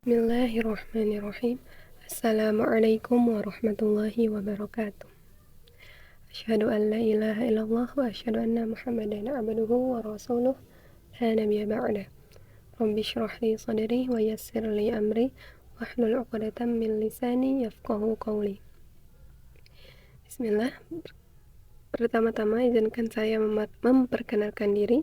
Bismillahirrahmanirrahim. Assalamualaikum warahmatullahi wabarakatuh. Asyhadu an la ilaha illallah wa asyhadu anna Muhammadan abduhu wa rasuluh la nabiyya ba'dah. Rabbi shrah li sadri wa yassir li amri wahlul 'uqdatam min lisani yafqahu qawli. Bismillah. Pertama-tama izinkan saya memperkenalkan diri.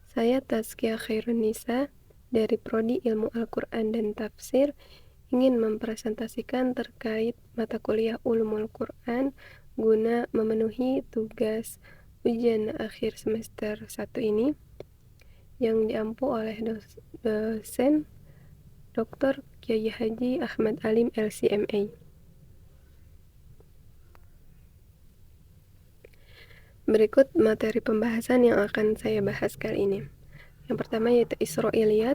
Saya Tazkiyah Khairun Nisa dari Prodi Ilmu Al-Quran dan Tafsir ingin mempresentasikan terkait mata kuliah Ulumul Quran guna memenuhi tugas ujian akhir semester 1 ini yang diampu oleh dosen Dr. Kyai Haji Ahmad Alim LCMA. Berikut materi pembahasan yang akan saya bahas kali ini. Yang pertama yaitu Israiliyat,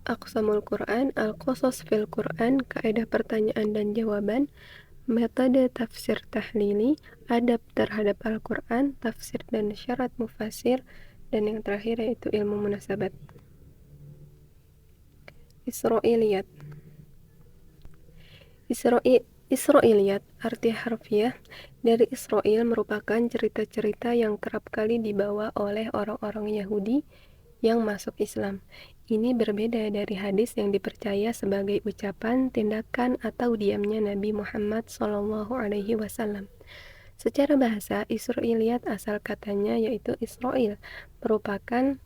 Aqsamul Quran, Al-Qasas fil Quran, Kaidah pertanyaan dan jawaban, metode tafsir tahlili, adab terhadap Al-Quran, tafsir dan syarat mufassir, dan yang terakhir yaitu ilmu munasabat. Israiliyat. Israiliyat arti harfiah dari Israel merupakan cerita-cerita yang kerap kali dibawa oleh orang-orang Yahudi yang masuk Islam. Ini berbeda dari hadis yang dipercaya sebagai ucapan, tindakan, atau diamnya Nabi Muhammad SAW. Secara bahasa, Israiliyat asal katanya yaitu Israil, merupakan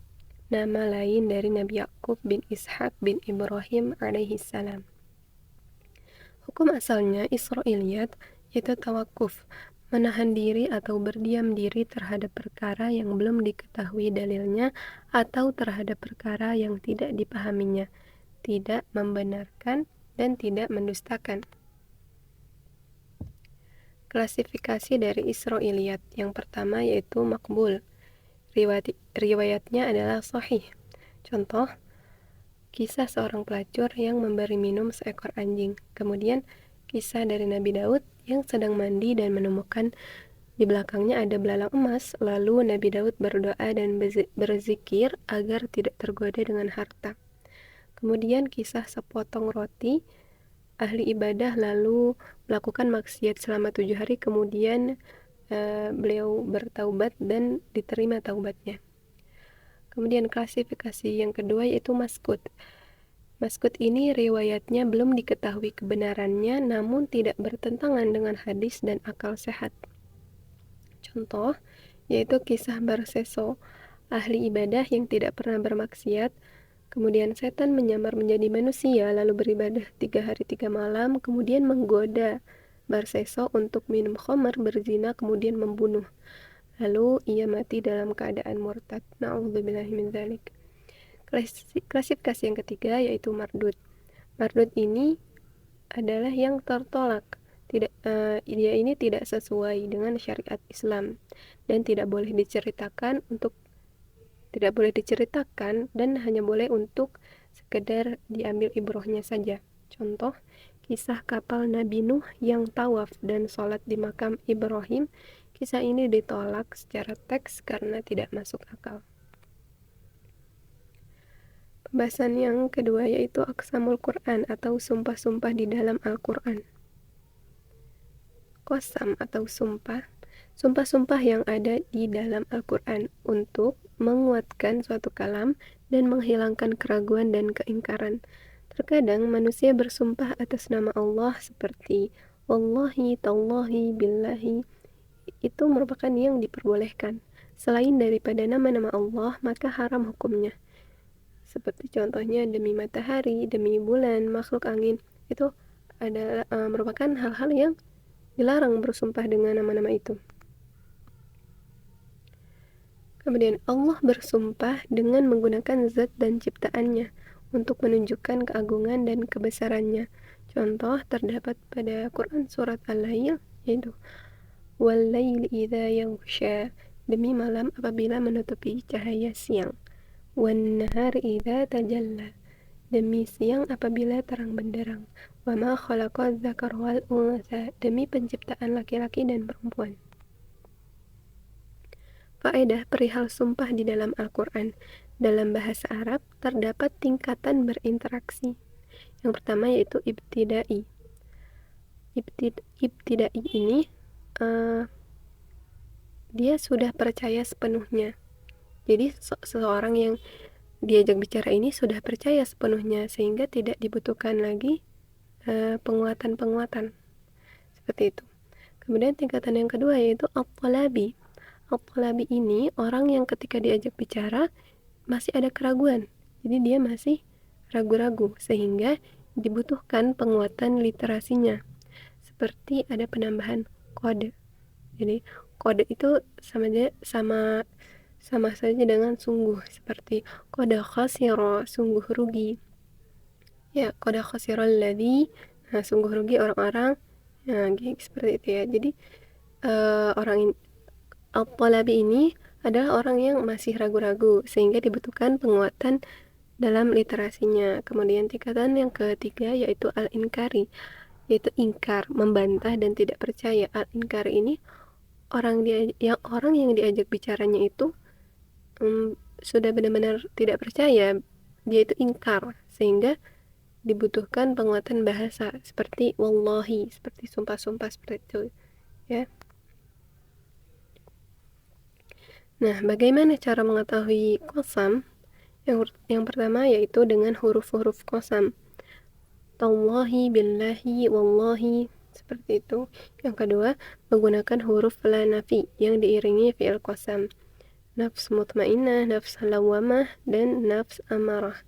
nama lain dari Nabi Yakub bin Ishak bin Ibrahim alaihissalam. Hukum asalnya Israiliyat yaitu tawakuf, menahan diri atau berdiam diri terhadap perkara yang belum diketahui dalilnya atau terhadap perkara yang tidak dipahaminya, tidak membenarkan dan tidak mendustakan. Klasifikasi dari Israiliyat yang pertama yaitu makbul. Riwayatnya adalah sahih. Contoh, kisah seorang pelacur yang memberi minum seekor anjing. Kemudian kisah dari Nabi Daud yang sedang mandi dan menemukan di belakangnya ada belalang emas. Lalu Nabi Daud berdoa dan berzikir agar tidak tergoda dengan harta. Kemudian kisah sepotong roti, ahli ibadah lalu melakukan maksiat selama 7 hari. Kemudian beliau bertaubat dan diterima taubatnya. Kemudian klasifikasi yang kedua yaitu maskut. Maskut ini riwayatnya belum diketahui kebenarannya namun tidak bertentangan dengan hadis dan akal sehat. Contoh yaitu kisah Barseso, ahli ibadah yang tidak pernah bermaksiat. Kemudian setan menyamar menjadi manusia lalu beribadah 3 hari 3 malam, kemudian menggoda Barseso untuk minum khamar, berzina, kemudian membunuh. Lalu ia mati dalam keadaan murtad. Na'udzubillahi min dzalik. Klasifikasi yang ketiga yaitu mardud. Mardud ini adalah yang tertolak. Dia ini tidak sesuai dengan syariat Islam dan tidak boleh diceritakan dan hanya boleh untuk sekedar diambil ibrohnya saja. Contoh, kisah kapal Nabi Nuh yang tawaf dan sholat di makam Ibrahim. Kisah ini ditolak secara teks karena tidak masuk akal. Pembahasan yang kedua yaitu Aqsamul Quran atau sumpah-sumpah di dalam Al-Quran. Qasam atau sumpah, sumpah-sumpah yang ada di dalam Al-Quran untuk menguatkan suatu kalam dan menghilangkan keraguan dan keingkaran. Terkadang manusia bersumpah atas nama Allah seperti wallahi, tallahi, billahi. Itu merupakan yang diperbolehkan. Selain daripada nama-nama Allah, maka haram hukumnya. Seperti contohnya demi matahari, demi bulan, makhluk angin. Itu adalah merupakan hal-hal yang dilarang bersumpah dengan nama-nama itu. Kemudian Allah bersumpah dengan menggunakan zat dan ciptaannya untuk menunjukkan keagungan dan kebesarannya. Contoh terdapat pada Quran surat Al-Lail yaitu wal-laili idza yaghsha, demi malam apabila menutupi cahaya siang. Wan-nahari idza tajalla, demi siang apabila terang benderang. Wa ma khalaqa dzakara wal untha, demi penciptaan laki-laki dan perempuan. Faedah perihal sumpah di dalam Al-Quran. Dalam bahasa Arab terdapat tingkatan berinteraksi. Yang pertama yaitu ibtidai. Ibtidai ini dia sudah percaya sepenuhnya. Jadi seseorang yang diajak bicara ini sudah percaya sepenuhnya sehingga tidak dibutuhkan lagi penguatan-penguatan seperti itu. Kemudian tingkatan yang kedua yaitu at-talabi. At-talabi ini orang yang ketika diajak bicara masih ada keraguan. Jadi dia masih ragu-ragu sehingga dibutuhkan penguatan literasinya. Seperti ada penambahan kode. Jadi kode itu sama saja dengan sungguh, seperti qad khasira, sungguh rugi. Ya, qad khasira alladzi, sungguh rugi orang-orang, seperti itu ya. Jadi orang al-talabi ini adalah orang yang masih ragu-ragu sehingga dibutuhkan penguatan dalam literasinya. Kemudian tingkatan yang ketiga yaitu al-inkari, yaitu ingkar, membantah dan tidak percaya. Al-inkari ini orang yang diajak bicaranya itu sudah benar-benar tidak percaya, dia itu ingkar, sehingga dibutuhkan penguatan bahasa seperti wallahi, seperti sumpah-sumpah seperti itu ya. Nah, bagaimana cara mengetahui qasam? Yang pertama yaitu dengan huruf-huruf qasam. Tallahi, billahi, wallahi, seperti itu. Yang kedua, menggunakan huruf la nafi yang diiringi fi'il qasam. Nafs mutmainnah, nafs lawamah, dan nafs amarah.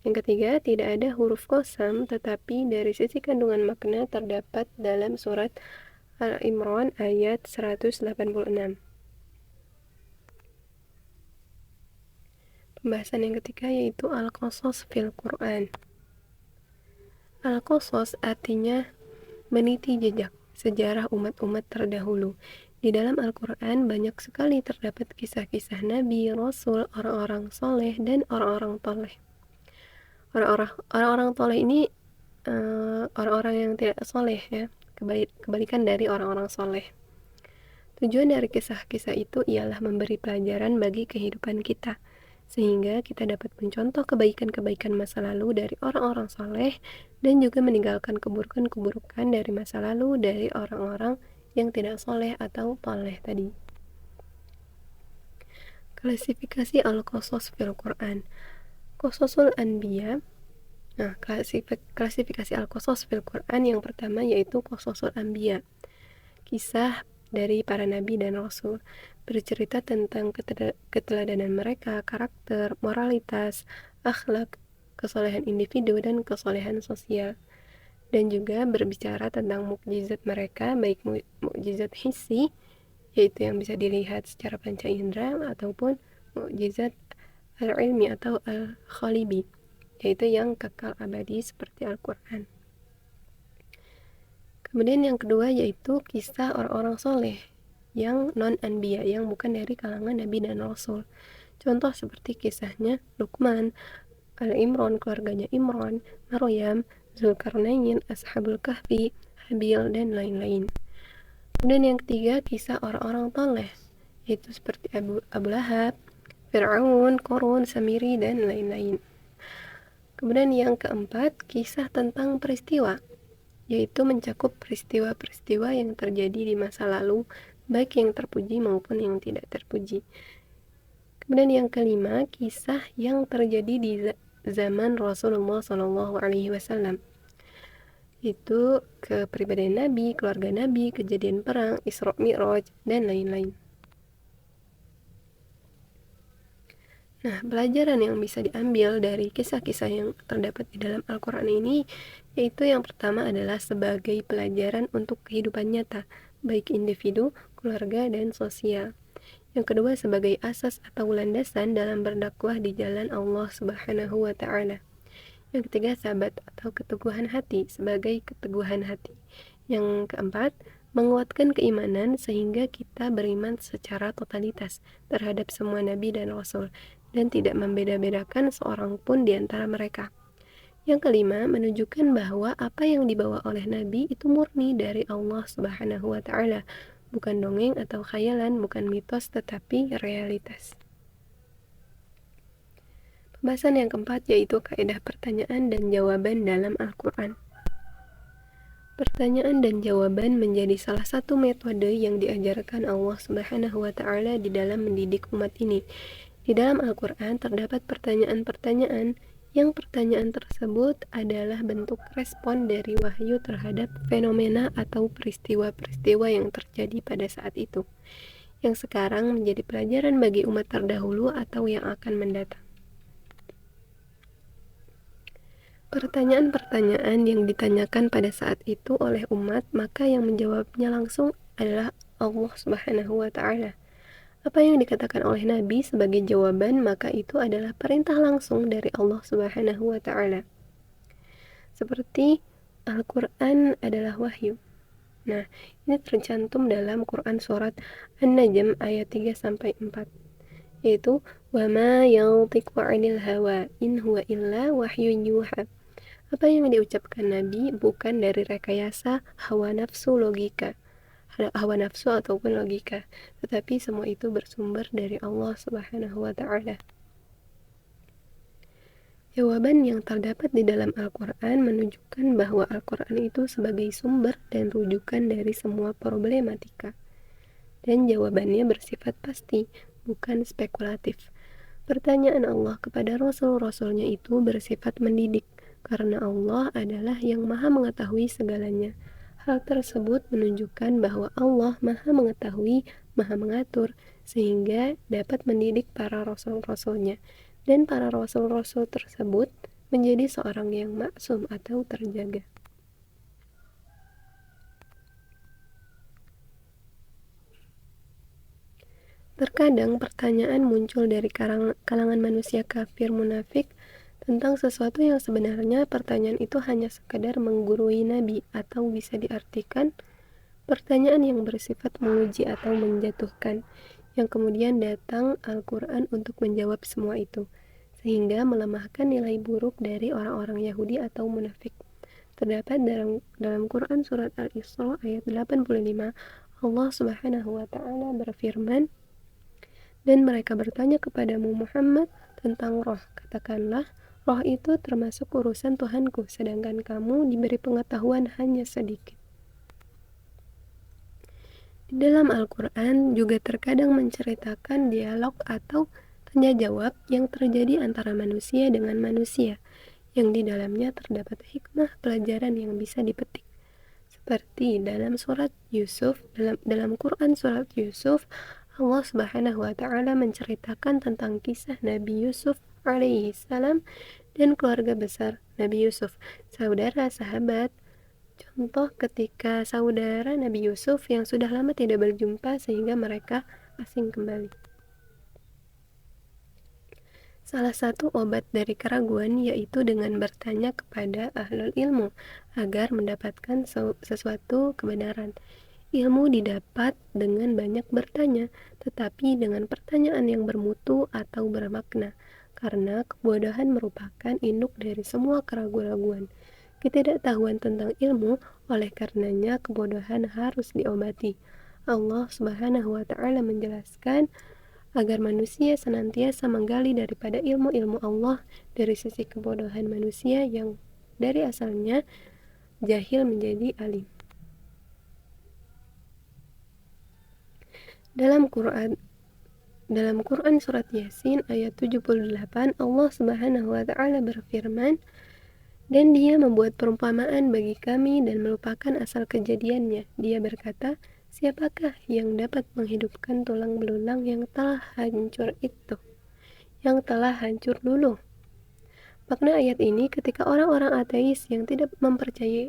Yang ketiga, tidak ada huruf qasam, tetapi dari sisi kandungan makna terdapat dalam surat Al-Imran ayat 186. Pembahasan yang ketiga yaitu al-qasas fil Quran. Al-qasas artinya meniti jejak sejarah umat-umat terdahulu. Di dalam Al-Quran banyak sekali terdapat kisah-kisah Nabi, Rasul, orang-orang soleh, dan orang-orang toleh. Orang-orang toleh ini orang-orang yang tidak soleh ya, kebalikan dari orang-orang soleh. Tujuan dari kisah-kisah itu ialah memberi pelajaran bagi kehidupan kita, sehingga kita dapat mencontoh kebaikan-kebaikan masa lalu dari orang-orang soleh dan juga meninggalkan keburukan-keburukan dari masa lalu dari orang-orang yang tidak soleh atau toleh tadi. Klasifikasi al-qasas fil Quran. Qasasul Anbiya. Nah, klasifikasi al-qasas fil Quran yang pertama yaitu qasasul Anbiya. Kisah dari para nabi dan rasul, bercerita tentang keteladanan mereka, karakter, moralitas, akhlak, kesolehan individu, dan kesolehan sosial. Dan juga berbicara tentang mukjizat mereka, baik mukjizat hissi, yaitu yang bisa dilihat secara panca indera, ataupun mukjizat al-ilmi atau al-khalibi, yaitu yang kekal abadi seperti Al-Quran. Kemudian yang kedua yaitu kisah orang-orang soleh yang non-anbiya, yang bukan dari kalangan nabi dan rasul. Contoh seperti kisahnya Luqman, Al-Imran, keluarganya Imran, Maryam, Zulkarnain, Ashabul Kahfi, Habil, dan lain-lain. Kemudian yang ketiga kisah orang-orang toleh, yaitu seperti Abu Lahab, Fir'aun, Qarun, Samiri, dan lain-lain. Kemudian yang keempat kisah tentang peristiwa, yaitu mencakup peristiwa-peristiwa yang terjadi di masa lalu, baik yang terpuji maupun yang tidak terpuji. Kemudian yang kelima, kisah yang terjadi di zaman Rasulullah SAW, itu kepribadian Nabi, keluarga Nabi, kejadian perang, Isra Mi'raj, dan lain-lain. Nah, pelajaran yang bisa diambil dari kisah-kisah yang terdapat di dalam Al-Quran ini, yaitu yang pertama adalah sebagai pelajaran untuk kehidupan nyata, baik individu, keluarga, dan sosial. Yang kedua sebagai asas atau landasan dalam berdakwah di jalan Allah Subhanahu wa Ta'ala. Yang ketiga sabat atau keteguhan hati sebagai keteguhan hati. Yang keempat, menguatkan keimanan sehingga kita beriman secara totalitas terhadap semua nabi dan rasul dan tidak membeda-bedakan seorang pun di antara mereka. Yang kelima, menunjukkan bahwa apa yang dibawa oleh nabi itu murni dari Allah Subhanahu wa Ta'ala, bukan dongeng atau khayalan, bukan mitos tetapi realitas. Pembahasan yang keempat yaitu kaidah pertanyaan dan jawaban dalam Al-Quran. Pertanyaan dan jawaban menjadi salah satu metode yang diajarkan Allah Subhanahu wa Ta'ala di dalam mendidik umat ini. Di dalam Al-Quran terdapat pertanyaan-pertanyaan yang pertanyaan tersebut adalah bentuk respon dari wahyu terhadap fenomena atau peristiwa-peristiwa yang terjadi pada saat itu, yang sekarang menjadi pelajaran bagi umat terdahulu atau yang akan mendatang. Pertanyaan-pertanyaan yang ditanyakan pada saat itu oleh umat, maka yang menjawabnya langsung adalah Allah Subhanahu wa Ta'ala. Apa yang dikatakan oleh Nabi sebagai jawaban, maka itu adalah perintah langsung dari Allah Subhanahu wa Ta'ala. Seperti Al-Quran adalah wahyu. Nah, ini tercantum dalam Quran surat An-Najm ayat 3-4, yaitu وَمَا يَنطِقُ عَنِ الْهَوَى إِنْ هُوَ إِلَّا وَحْيٌ يُوحَى. Apa yang diucapkan Nabi bukan dari rekayasa hawa nafsu ataupun logika, tetapi semua itu bersumber dari Allah Subhanahu wa Ta'ala. Jawaban yang terdapat di dalam Al-Quran menunjukkan bahwa Al-Quran itu sebagai sumber dan rujukan dari semua problematika, dan jawabannya bersifat pasti, bukan spekulatif. Pertanyaan Allah kepada Rasul-Rasulnya itu bersifat mendidik, karena Allah adalah yang maha mengetahui segalanya. Hal tersebut menunjukkan bahwa Allah maha mengetahui, maha mengatur, sehingga dapat mendidik para rasul-rasulnya, dan para rasul-rasul tersebut menjadi seorang yang maksum atau terjaga. Terkadang pertanyaan muncul dari kalangan manusia kafir munafik tentang sesuatu yang sebenarnya pertanyaan itu hanya sekadar menggurui Nabi, atau bisa diartikan pertanyaan yang bersifat menguji atau menjatuhkan, yang kemudian datang Al-Quran untuk menjawab semua itu, sehingga melemahkan nilai buruk dari orang-orang Yahudi atau munafik. Terdapat dalam Quran surat Al-Isra ayat 85, Allah Subhanahu wa Ta'ala berfirman, dan mereka bertanya kepadamu Muhammad tentang roh, katakanlah, roh itu termasuk urusan Tuhanku, sedangkan kamu diberi pengetahuan hanya sedikit. Di dalam Al-Quran juga terkadang menceritakan dialog atau tanya jawab yang terjadi antara manusia dengan manusia, yang di dalamnya terdapat hikmah pelajaran yang bisa dipetik. Seperti dalam surat Yusuf, dalam Quran surat Yusuf, Allah Subhanahu wa Ta'ala menceritakan tentang kisah Nabi Yusuf alaihi salam dan keluarga besar Nabi Yusuf, saudara, sahabat. Contoh ketika saudara Nabi Yusuf yang sudah lama tidak berjumpa sehingga mereka asing kembali. Salah satu obat dari keraguan yaitu dengan bertanya kepada ahlul ilmu agar mendapatkan sesuatu kebenaran. Ilmu didapat dengan banyak bertanya, tetapi dengan pertanyaan yang bermutu atau bermakna, karena kebodohan merupakan induk dari semua keraguan-raguan. Ketidaktahuan tentang ilmu, oleh karenanya kebodohan harus diobati. Allah Subhanahu wa Ta'ala menjelaskan agar manusia senantiasa menggali daripada ilmu-ilmu Allah dari sisi kebodohan manusia yang dari asalnya jahil menjadi alim. Dalam Quran surat Yasin ayat 78, Allah Subhanahu wa Ta'ala berfirman, dan dia membuat perumpamaan bagi kami dan melupakan asal kejadiannya. Dia berkata, siapakah yang dapat menghidupkan tulang belulang yang telah hancur itu, yang telah hancur dulu? Makna ayat ini ketika orang-orang ateis yang tidak mempercayai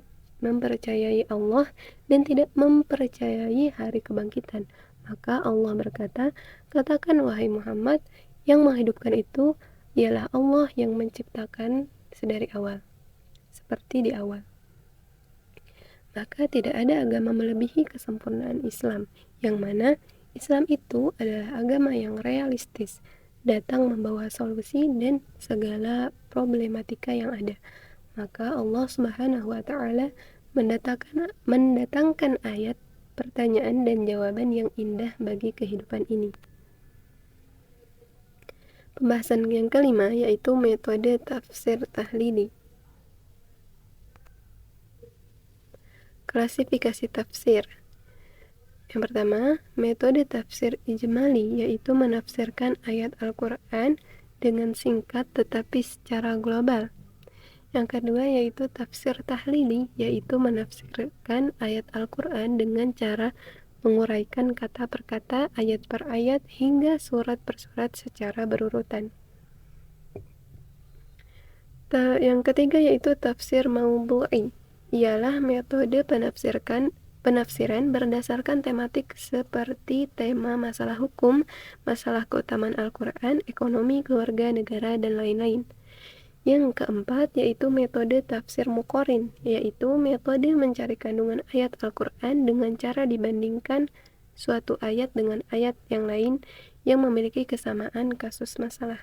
Allah dan tidak mempercayai hari kebangkitan, maka Allah berkata, katakan wahai Muhammad, yang menghidupkan itu ialah Allah yang menciptakan sedari awal, seperti di awal. Maka tidak ada agama melebihi kesempurnaan Islam, yang mana Islam itu adalah agama yang realistis, datang membawa solusi dan segala problematika yang ada. Maka Allah Subhanahu wa Ta'ala mendatangkan ayat pertanyaan dan jawaban yang indah bagi kehidupan ini. Pembahasan yang kelima yaitu metode tafsir tahlili. Klasifikasi tafsir. Yang pertama, metode tafsir ijmali yaitu menafsirkan ayat Al-Quran dengan singkat tetapi secara global. Yang kedua yaitu tafsir tahlili, yaitu menafsirkan ayat Al-Quran dengan cara menguraikan kata per kata, ayat per ayat, hingga surat per surat secara berurutan. Yang ketiga yaitu tafsir maudhu'i, ialah metode penafsiran berdasarkan tematik seperti tema masalah hukum, masalah keutamaan Al-Quran, ekonomi, keluarga, negara, dan lain-lain. Yang keempat yaitu metode tafsir muqarrin, yaitu metode mencari kandungan ayat Al-Quran dengan cara dibandingkan suatu ayat dengan ayat yang lain yang memiliki kesamaan kasus masalah.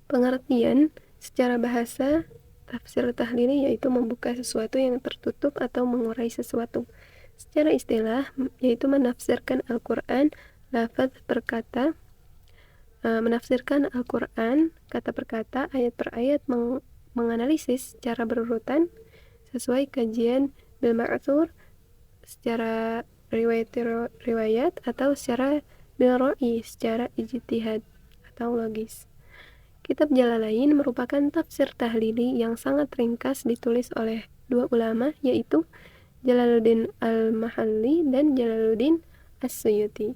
Pengertian secara bahasa tafsir tahlili yaitu membuka sesuatu yang tertutup atau mengurai sesuatu. Secara istilah yaitu menafsirkan Al-Quran lafaz per kata, menafsirkan Al-Quran kata per kata, ayat per ayat, menganalisis secara berurutan sesuai kajian bil ma'thur secara riwayat atau secara bil ra'i secara ijtihad atau logis. Kitab Jalalain merupakan tafsir tahlili yang sangat ringkas ditulis oleh dua ulama yaitu Jalaluddin Al-Mahalli dan Jalaluddin As-Suyuti,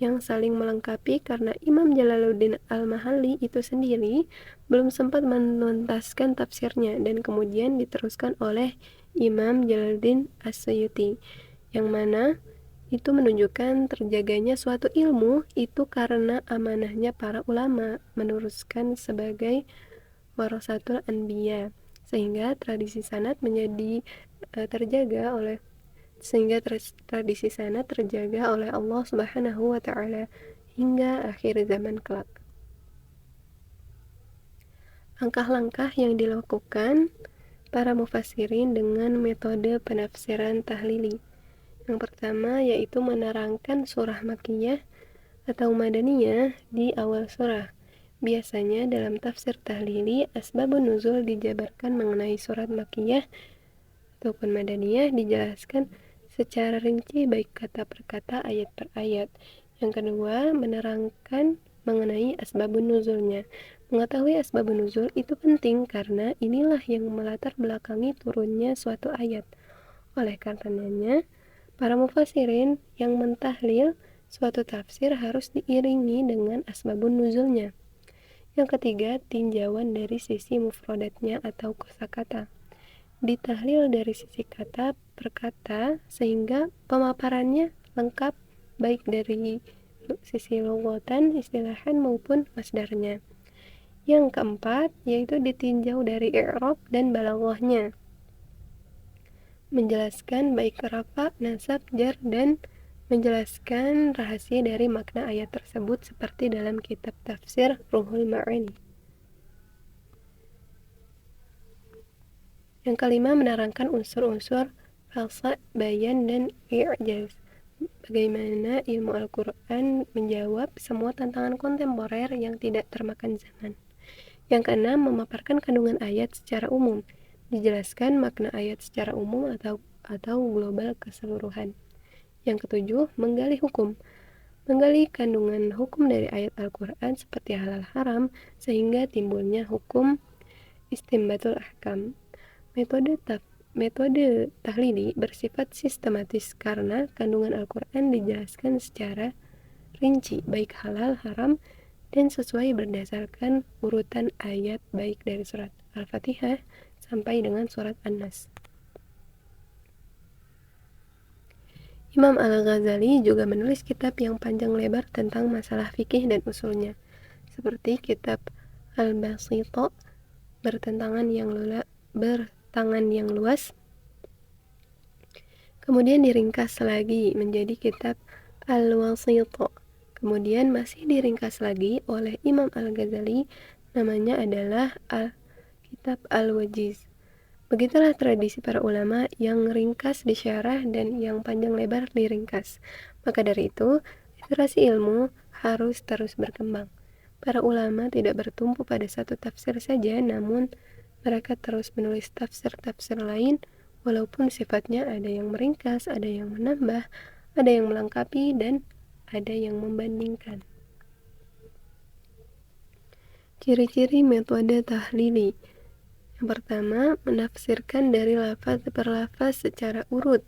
yang saling melengkapi karena Imam Jalaluddin Al-Mahalli itu sendiri belum sempat menuntaskan tafsirnya dan kemudian diteruskan oleh Imam Jalaluddin As-Suyuti, yang mana itu menunjukkan terjaganya suatu ilmu itu karena amanahnya para ulama meneruskan sebagai warasatul anbiya, sehingga tradisi sanad menjadi terjaga oleh tradisi sanad terjaga oleh Allah Subhanahu wa taala hingga akhir zaman kelak. Langkah-langkah yang dilakukan para mufassirin dengan metode penafsiran tahlili. Yang pertama yaitu menerangkan surah Makkiyah atau Madaniyah di awal surah. Biasanya dalam tafsir tahlili, asbabun nuzul dijabarkan mengenai surat Makkiyah ataupun Madaniyah dijelaskan secara rinci baik kata per kata, ayat per ayat. Yang kedua, menerangkan mengenai asbabun nuzulnya. Mengetahui asbabun nuzul itu penting karena inilah yang melatar belakangi turunnya suatu ayat. Oleh karenanya, para mufassirin yang mentahlil suatu tafsir harus diiringi dengan asbabun nuzulnya. Yang ketiga, tinjauan dari sisi mufradatnya atau kosakata. Ditahlil dari sisi kata per kata sehingga pemaparannya lengkap baik dari sisi lugatan, istilahan maupun masdarnya. Yang keempat, yaitu ditinjau dari i'rab dan balaghahnya, menjelaskan baik rafa, nasab, jar, dan menjelaskan rahasia dari makna ayat tersebut seperti dalam kitab tafsir Ruhul Ma'ani. Yang kelima, menerangkan unsur-unsur falsa, bayan, dan i'jaz. Bagaimana ilmu Al-Quran menjawab semua tantangan kontemporer yang tidak termakan zaman. Yang keenam, memaparkan kandungan ayat secara umum. Dijelaskan makna ayat secara umum atau global keseluruhan. Yang ketujuh, menggali hukum. Menggali kandungan hukum dari ayat Al-Quran seperti halal haram sehingga timbulnya hukum istimbatul ahkam. Metode tahlili bersifat sistematis karena kandungan Al-Quran dijelaskan secara rinci baik halal haram dan sesuai berdasarkan urutan ayat baik dari surat Al-Fatihah sampai dengan surat An-Nas. Imam Al-Ghazali juga menulis kitab yang panjang lebar tentang masalah fikih dan usulnya, seperti kitab Al-Basita bertangan yang luas. Kemudian diringkas lagi menjadi kitab Al-Wasita. Kemudian masih diringkas lagi oleh Imam Al-Ghazali, namanya adalah kitab Al-Wajiz. Begitulah tradisi para ulama yang ringkas disyarah dan yang panjang lebar diringkas. Maka dari itu, literasi ilmu harus terus berkembang. Para ulama tidak bertumpu pada satu tafsir saja, namun mereka terus menulis tafsir-tafsir lain, walaupun sifatnya ada yang meringkas, ada yang menambah, ada yang melengkapi, dan ada yang membandingkan. Ciri-ciri metode tahlili. Yang pertama, menafsirkan dari lafaz per lafaz secara urut.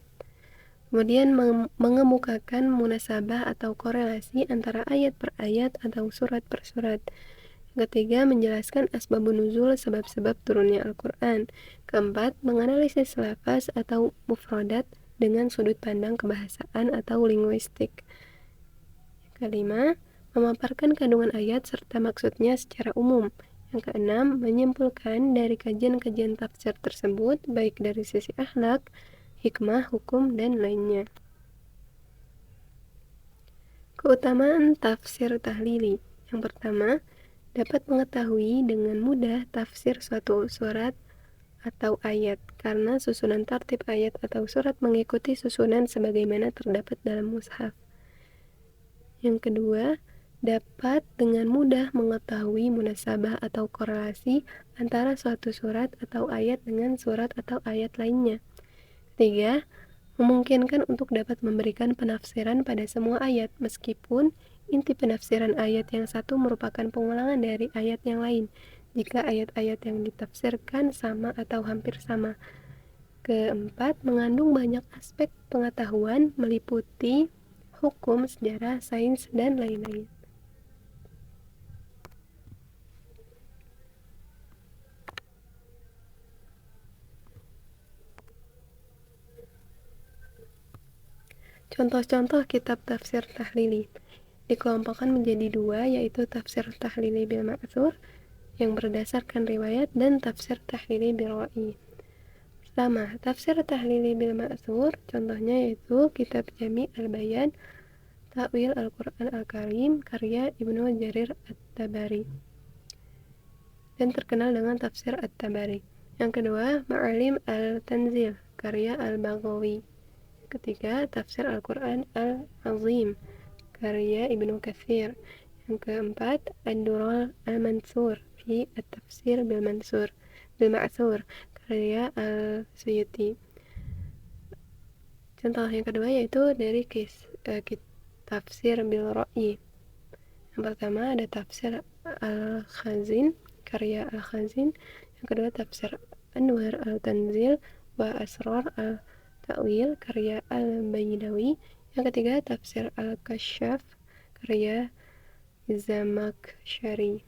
Kemudian mengemukakan munasabah atau korelasi antara ayat per ayat atau surat per surat. Yang ketiga, menjelaskan asbabun nuzul, sebab-sebab turunnya Al-Quran. Keempat, menganalisis lafaz atau mufradat dengan sudut pandang kebahasaan atau linguistik. Yang kelima, memaparkan kandungan ayat serta maksudnya secara umum. Yang keenam, menyimpulkan dari kajian-kajian tafsir tersebut, baik dari sisi akhlak, hikmah, hukum, dan lainnya. Keutamaan tafsir tahlili. Yang pertama, dapat mengetahui dengan mudah tafsir suatu surat atau ayat, karena susunan tartib ayat atau surat mengikuti susunan sebagaimana terdapat dalam mushaf. Yang kedua, dapat dengan mudah mengetahui munasabah atau korelasi antara suatu surat atau ayat dengan surat atau ayat lainnya. Ketiga, memungkinkan untuk dapat memberikan penafsiran pada semua ayat, meskipun inti penafsiran ayat yang satu merupakan pengulangan dari ayat yang lain, jika ayat-ayat yang ditafsirkan sama atau hampir sama. Keempat, mengandung banyak aspek pengetahuan meliputi hukum, sejarah, sains, dan lain-lain. Contoh-contoh kitab tafsir tahlili dikelompokkan menjadi dua, yaitu tafsir tahlili bil ma'thur yang berdasarkan riwayat dan tafsir tahlili bil ra'i. Pertama, tafsir tahlili bil ma'thur, contohnya yaitu kitab Jami' al-Bayan Ta'wil Al-Quran Al-Karim karya Ibnu Jarir At-Tabari dan terkenal dengan tafsir At-Tabari. Yang kedua, Ma'alim Al-Tanzil karya Al-Baghawi. Ketiga, tafsir Al-Quran Al-Azim karya Ibnu Katsir. Yang keempat, Ad-Durrul Al-Mansur fi At-Tafsir bil-Ma'thur karya Al-Suyuti. Contoh yang kedua yaitu dari tafsir bil ra'i. Yang pertama ada tafsir Al-Khazin karya Al-Khazin. Yang kedua tafsir Anwar Al-Tanzil wa Asrar Al-Ta'wil karya Al-Baydawi. Yang ketiga tafsir Al-Kashaf karya Zamakhsyari.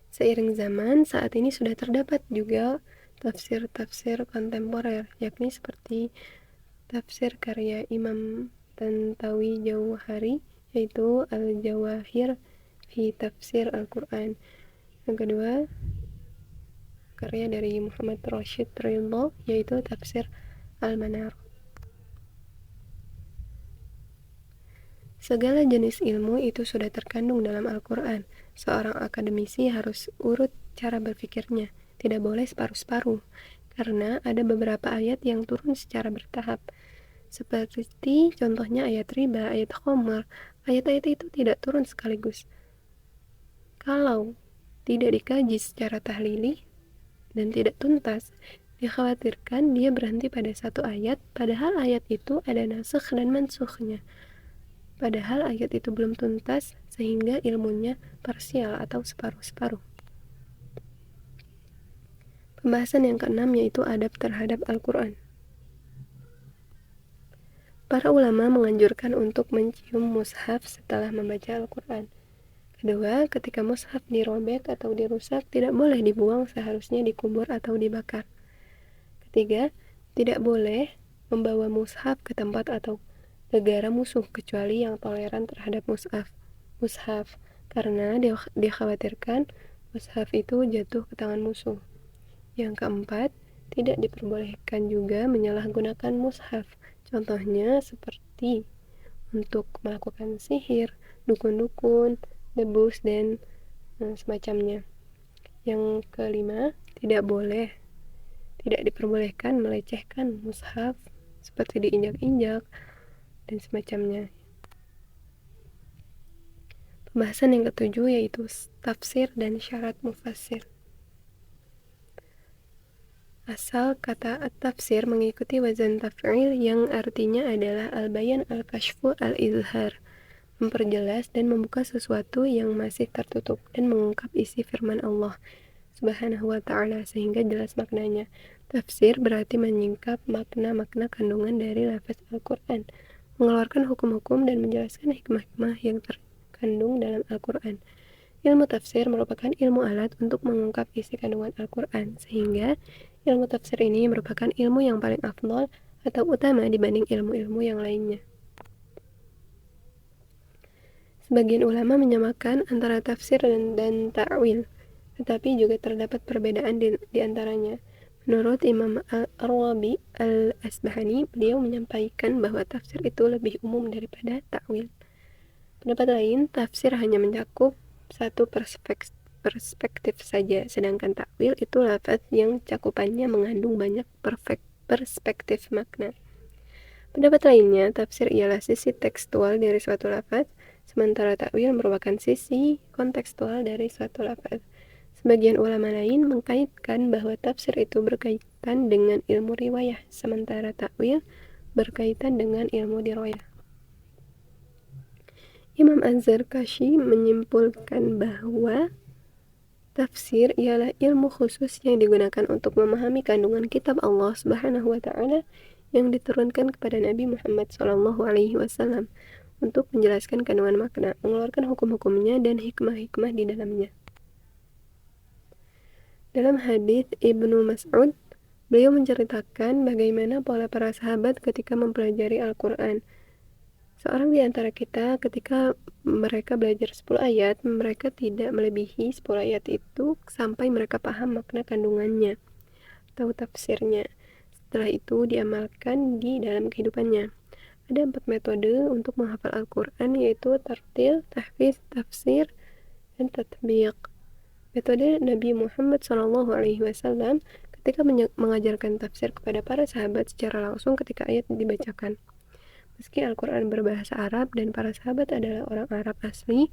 Seiring zaman, saat ini sudah terdapat juga tafsir-tafsir kontemporer, yakni seperti tafsir karya Imam Tantawi Jauhari, yaitu Al-Jawahir fi Tafsir Al-Quran. Yang kedua, karya dari Muhammad Rashid Ridho, yaitu tafsir Al-Manar. Segala jenis ilmu itu sudah terkandung dalam Al-Quran. Seorang akademisi harus urut cara berpikirnya, tidak boleh separuh-separuh, karena ada beberapa ayat yang turun secara bertahap. Seperti contohnya ayat riba, ayat khamar, ayat-ayat itu tidak turun sekaligus. Kalau tidak dikaji secara tahlili dan tidak tuntas, dikhawatirkan dia berhenti pada satu ayat, padahal ayat itu ada nasakh dan mansukhnya. Padahal ayat itu belum tuntas, sehingga ilmunya parsial atau separuh-separuh. Pembahasan yang keenam yaitu adab terhadap Al-Quran. Para ulama menganjurkan untuk mencium mushaf setelah membaca Al-Quran. Kedua, ketika mushaf dirobek atau dirusak, tidak boleh dibuang, seharusnya dikubur atau dibakar. Ketiga, tidak boleh membawa mushaf ke tempat atau negara musuh kecuali yang toleran terhadap mushaf karena dikhawatirkan mushaf itu jatuh ke tangan musuh. Yang keempat, tidak diperbolehkan juga menyalahgunakan mushaf, contohnya seperti untuk melakukan sihir, dukun-dukun, debus, dan semacamnya. Yang kelima, tidak diperbolehkan melecehkan mushaf seperti diinjak-injak dan semacamnya. Pembahasan yang ketujuh yaitu tafsir dan syarat mufassir. Asal kata at-tafsir mengikuti wazan taf'il yang artinya adalah al-bayan al-kashfu al-izhar, memperjelas dan membuka sesuatu yang masih tertutup dan mengungkap isi firman Allah Subhanahu wa ta'ala sehingga jelas maknanya. Tafsir berarti menyingkap makna-makna kandungan dari lafaz Al-Quran, mengeluarkan hukum-hukum dan menjelaskan hikmah-hikmah yang terkandung dalam Al-Quran. Ilmu tafsir merupakan ilmu alat untuk mengungkap isi kandungan Al-Quran, sehingga ilmu tafsir ini merupakan ilmu yang paling afdal atau utama dibanding ilmu-ilmu yang lainnya. Sebagian ulama menyamakan antara tafsir dan ta'wil, tetapi juga terdapat perbedaan di antaranya. Menurut Imam Ar-Rabi Al-Asbahani, beliau menyampaikan bahwa tafsir itu lebih umum daripada ta'wil. Pendapat lain, tafsir hanya mencakup satu perspektif saja, sedangkan takwil itu lafaz yang cakupannya mengandung banyak perspektif makna. Pendapat lainnya, tafsir ialah sisi tekstual dari suatu lafaz, sementara takwil merupakan sisi kontekstual dari suatu lafaz. Sebagian ulama lain mengkaitkan bahwa tafsir itu berkaitan dengan ilmu riwayah, sementara takwil berkaitan dengan ilmu dirayah. Imam Az-Zarkashi menyimpulkan bahwa tafsir ialah ilmu khusus yang digunakan untuk memahami kandungan kitab Allah Subhanahu wa ta'ala yang diturunkan kepada Nabi Muhammad SAW untuk menjelaskan kandungan makna, mengeluarkan hukum-hukumnya dan hikmah-hikmah di dalamnya. Dalam hadis Ibnu Mas'ud, beliau menceritakan bagaimana pola para sahabat ketika mempelajari Al-Quran. Seorang di antara kita ketika mereka belajar 10 ayat, mereka tidak melebihi 10 ayat itu sampai mereka paham makna kandungannya atau tafsirnya. Setelah itu diamalkan di dalam kehidupannya. Ada 4 metode untuk menghafal Al-Quran, yaitu tartil, tahfiz, tafsir, dan tatbiq. Metode Nabi Muhammad SAW ketika mengajarkan tafsir kepada para sahabat secara langsung ketika ayat dibacakan. Meski Al-Quran berbahasa Arab dan para sahabat adalah orang Arab asli,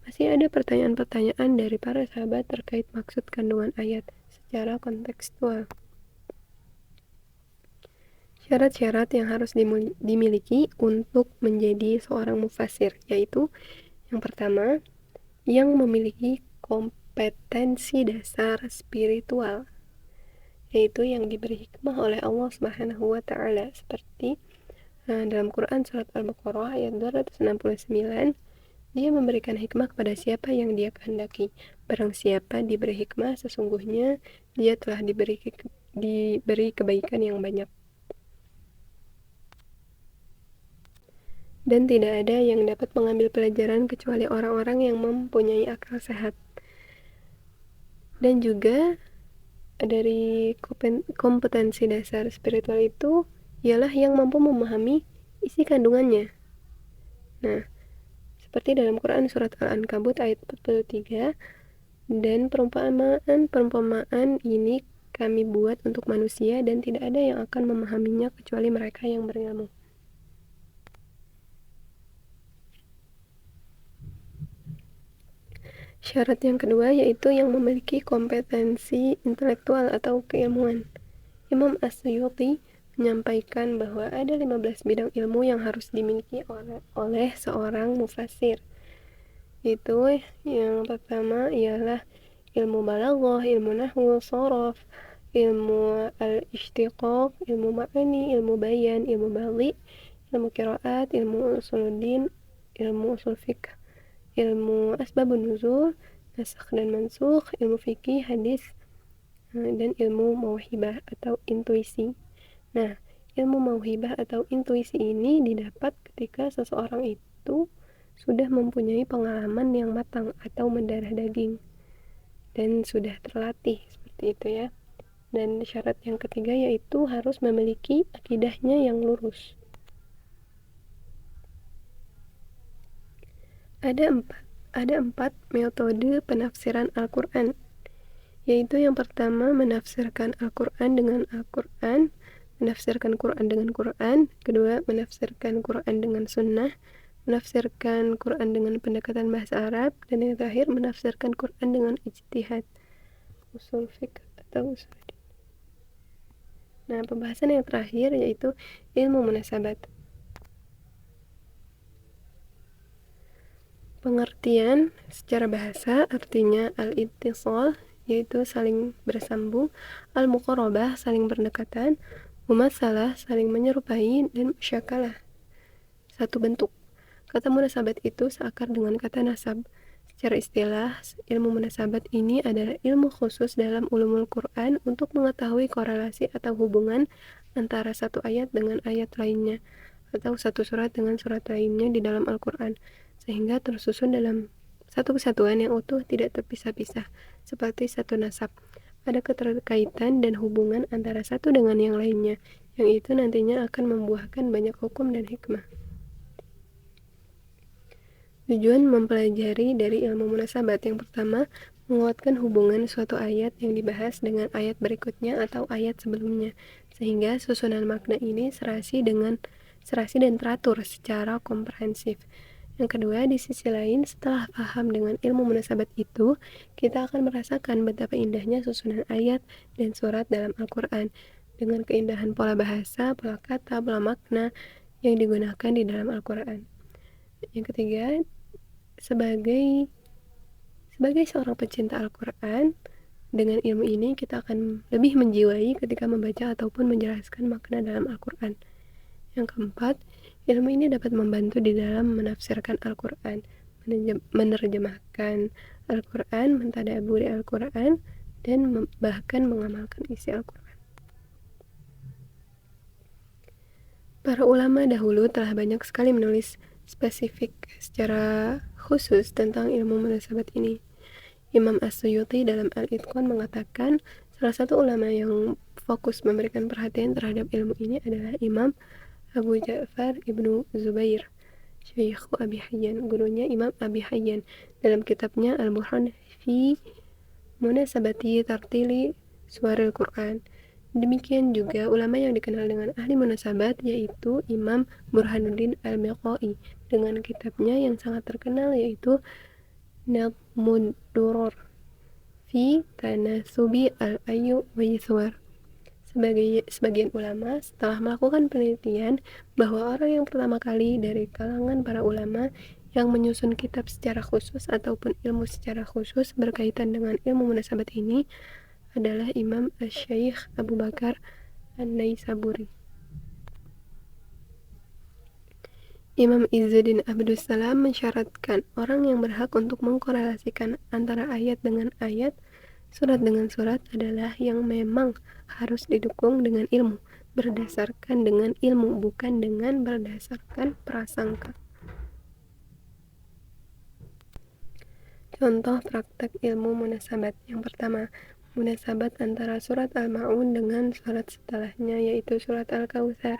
masih ada pertanyaan-pertanyaan dari para sahabat terkait maksud kandungan ayat secara kontekstual. Syarat-syarat yang harus dimiliki untuk menjadi seorang mufassir, yaitu yang pertama, yang memiliki kompetensi dasar spiritual, yaitu yang diberi hikmah oleh Allah Subhanahu wa ta'ala, seperti dalam Quran surat Al-Baqarah ayat 269, dia memberikan hikmah kepada siapa yang dia kehendaki. Barang siapa diberi hikmah, sesungguhnya dia telah diberi kebaikan yang banyak. Dan tidak ada yang dapat mengambil pelajaran kecuali orang-orang yang mempunyai akal sehat. Dan juga dari kompetensi dasar spiritual itu ialah yang mampu memahami isi kandungannya. Nah, seperti dalam Quran surat Al-Ankabut ayat 43, dan perumpamaan ini kami buat untuk manusia dan tidak ada yang akan memahaminya kecuali mereka yang berilmu. Syarat yang kedua yaitu yang memiliki kompetensi intelektual atau keilmuan. Imam As-Suyuti menyampaikan bahwa ada 15 bidang ilmu yang harus dimiliki oleh seorang mufassir. Itu yang pertama ialah ilmu balaghah, ilmu nahwu, sharaf, ilmu al-ishtiqaq, ilmu ma'ani, ilmu bayan, ilmu bali, ilmu qiraat, ilmu usuluddin, ilmu usul fiqh, ilmu asbabun nuzul, nasakh dan mansukh, ilmu fikih, hadis, dan ilmu mauhibah atau intuisi. Nah, ilmu mauhibah atau intuisi ini didapat ketika seseorang itu sudah mempunyai pengalaman yang matang atau mendarah daging dan sudah terlatih seperti itu ya. Dan syarat yang ketiga yaitu harus memiliki akidahnya yang lurus. Ada empat metode penafsiran Al-Quran, yaitu yang pertama menafsirkan Al-Quran dengan menafsirkan Quran dengan Quran, kedua menafsirkan Quran dengan sunnah, menafsirkan Quran dengan pendekatan bahasa Arab, dan yang terakhir menafsirkan Quran dengan ijtihad, usul fiqh atau usul din. Nah, pembahasan yang terakhir yaitu ilmu munasabat. Pengertian secara bahasa artinya al-ittisal, yaitu saling bersambung, al-muqarabah, saling berdekatan, mumatsalah, saling menyerupai, dan musyakalah, satu bentuk. Kata munasabat itu seakar dengan kata nasab. Secara istilah, ilmu munasabat ini adalah ilmu khusus dalam ulumul Quran untuk mengetahui korelasi atau hubungan antara satu ayat dengan ayat lainnya, atau satu surat dengan surat lainnya di dalam Al-Quran, sehingga tersusun dalam satu kesatuan yang utuh, tidak terpisah-pisah, seperti satu nasab. Ada keterkaitan dan hubungan antara satu dengan yang lainnya, yang itu nantinya akan membuahkan banyak hukum dan hikmah. Tujuan mempelajari dari ilmu munasabat yang pertama, menguatkan hubungan suatu ayat yang dibahas dengan ayat berikutnya atau ayat sebelumnya, sehingga susunan makna ini serasi dan teratur secara komprehensif. Yang kedua, di sisi lain, setelah paham dengan ilmu munasabat itu, kita akan merasakan betapa indahnya susunan ayat dan surat dalam Al-Quran, dengan keindahan pola bahasa, pola kata, pola makna yang digunakan di dalam Al-Quran. Yang ketiga, sebagai seorang pecinta Al-Quran, dengan ilmu ini kita akan lebih menjiwai ketika membaca ataupun menjelaskan makna dalam Al-Quran. Yang keempat, ilmu ini dapat membantu di dalam menafsirkan Al-Quran, menerjemahkan Al-Quran, mentadaburi Al-Quran, dan bahkan mengamalkan isi Al-Quran. Para ulama dahulu telah banyak sekali menulis spesifik secara khusus tentang ilmu munasabat ini. Imam As-Suyuti dalam Al-Itqan mengatakan salah satu ulama yang fokus memberikan perhatian terhadap ilmu ini adalah Imam Abu Ja'far Ibnu Zubair, Syekh Abi Hayyan, gurunya Imam Abi Hayyan, dalam kitabnya Al-Burhan fi Munasabati Tartili Suwaril Quran. Demikian juga ulama yang dikenal dengan ahli munasabat, yaitu Imam Burhanuddin Al-Miqai, dengan kitabnya yang sangat terkenal yaitu Nadmud Duror fi Tanasubi Al-Ayu wa Yithwar. Sebagian ulama setelah melakukan penelitian bahwa orang yang pertama kali dari kalangan para ulama yang menyusun kitab secara khusus ataupun ilmu secara khusus berkaitan dengan ilmu munasabat ini adalah Imam Asy-Syaikh Abu Bakar An-Naisaburi. Imam Izzuddin Abdussalam mensyaratkan orang yang berhak untuk mengkorelasikan antara ayat dengan ayat, surat dengan surat adalah yang memang harus didukung dengan ilmu, berdasarkan dengan ilmu, bukan dengan berdasarkan prasangka. Contoh praktek ilmu munasabat. Yang pertama, munasabat antara surat Al-Ma'un dengan surat setelahnya, yaitu surat Al-Kautsar.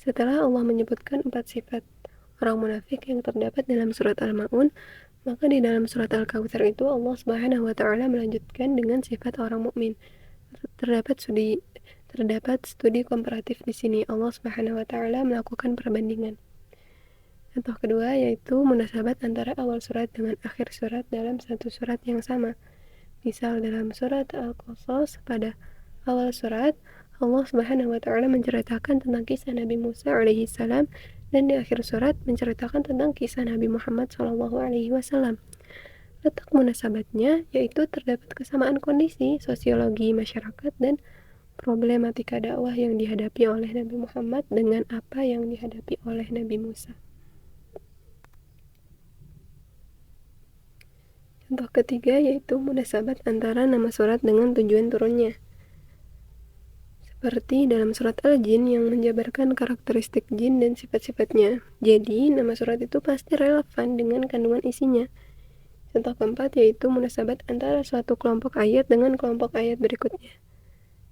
Setelah Allah menyebutkan 4 sifat orang munafik yang terdapat dalam surat Al-Ma'un, maka di dalam surat Al-Kautsar itu Allah Subhanahu wa taala melanjutkan dengan sifat orang mukmin. Terdapat studi komparatif di sini. Allah Subhanahu wa taala melakukan perbandingan. Contoh kedua yaitu munasabat antara awal surat dengan akhir surat dalam satu surat yang sama. Misal dalam surat Al-Qasas, pada awal surat Allah Subhanahu wa taala menceritakan tentang kisah Nabi Musa alaihi salam, dan di akhir surat menceritakan tentang kisah Nabi Muhammad sallallahu alaihi wasallam. Letak munasabatnya yaitu terdapat kesamaan kondisi, sosiologi masyarakat, dan problematika dakwah yang dihadapi oleh Nabi Muhammad dengan apa yang dihadapi oleh Nabi Musa. Contoh ketiga yaitu munasabat antara nama surat dengan tujuan turunnya. Seperti dalam surat Al-Jin yang menjabarkan karakteristik jin dan sifat-sifatnya. Jadi, nama surat itu pasti relevan dengan kandungan isinya. Contoh keempat yaitu munasabat antara suatu kelompok ayat dengan kelompok ayat berikutnya.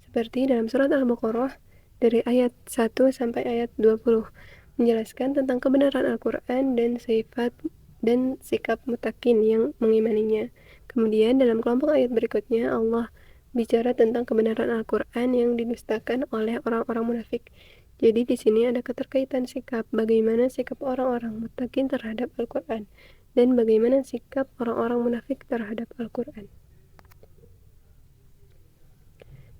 Seperti dalam surat Al-Baqarah dari ayat 1 sampai ayat 20, menjelaskan tentang kebenaran Al-Quran dan sifat dan sikap mutakin yang mengimaninya. Kemudian dalam kelompok ayat berikutnya Allah bicara tentang kebenaran Al-Quran yang didustakan oleh orang-orang munafik. Jadi di sini ada keterkaitan sikap, bagaimana sikap orang-orang muttaqin terhadap Al-Quran, dan bagaimana sikap orang-orang munafik terhadap Al-Quran.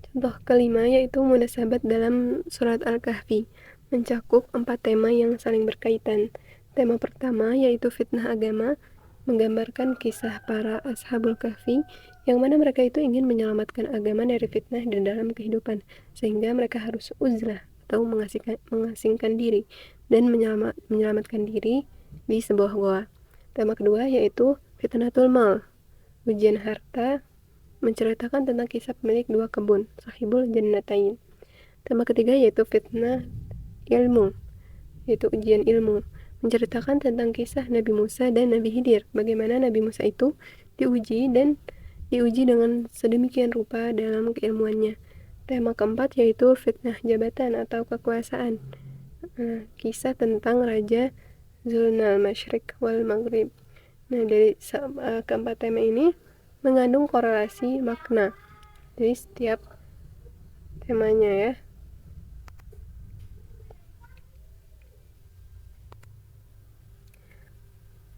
Contoh kelima yaitu munasabat dalam surat Al-Kahfi, mencakup 4 tema yang saling berkaitan. Tema pertama yaitu fitnah agama, menggambarkan kisah para ashabul kahfi, yang mana mereka itu ingin menyelamatkan agama dari fitnah dan dalam kehidupan, sehingga mereka harus uzlah atau mengasingkan diri dan menyelamatkan diri di sebuah goa. Tema kedua yaitu fitnatul mal, ujian harta, menceritakan tentang kisah pemilik 2 kebun, sahibul jannatain. Tema ketiga yaitu fitnah ilmu, yaitu ujian ilmu, menceritakan tentang kisah Nabi Musa dan Nabi Khidir, bagaimana Nabi Musa itu diuji dengan sedemikian rupa dalam keilmuannya. Tema keempat yaitu fitnah jabatan atau kekuasaan, kisah tentang Raja Zulnal Masyriq wal Maghrib. Nah, dari keempat tema ini mengandung korelasi makna. Jadi setiap temanya ya.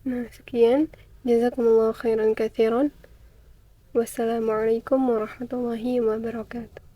Nah, sekian. Jazakumullah khairan katsiran. Wassalamualaikum warahmatullahi wabarakatuh.